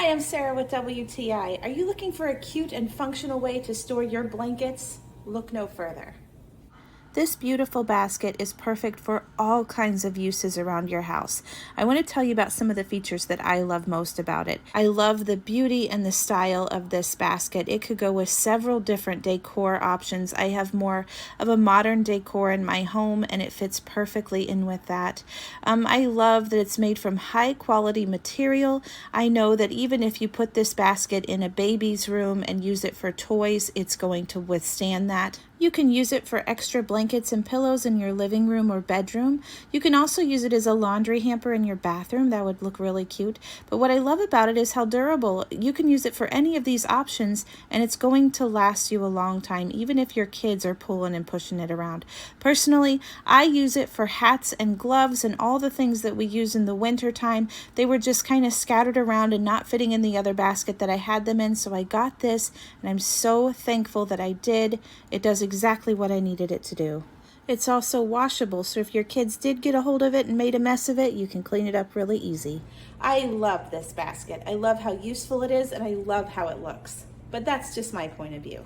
Hi, I'm Sarah with WTI. Are you looking for a cute and functional way to store your blankets? Look no further. This beautiful basket is perfect for all kinds of uses around your house. I want to tell you about some of the features that I love most about it. I love the beauty and the style of this basket. It could go with several different decor options. I have more of a modern decor in my home and it fits perfectly in with that. I love that it's made from high quality material. I know that even if you put this basket in a baby's room and use it for toys, it's going to withstand that. You can use it for extra blankets and pillows in your living room or bedroom. You can also use it as a laundry hamper in your bathroom. That would look really cute. But what I love about it is how durable. You can use it for any of these options and it's going to last you a long time, even if your kids are pulling and pushing it around. Personally, I use it for hats and gloves and all the things that we use in the winter time. They were just kind of scattered around and not fitting in the other basket that I had them in, so I got this and I'm so thankful that I did. It does exactly what I needed it to do. It's also washable, so if your kids did get a hold of it and made a mess of it, you can clean it up really easy. I love this basket. I love how useful it is and I love how it looks. But that's just my point of view.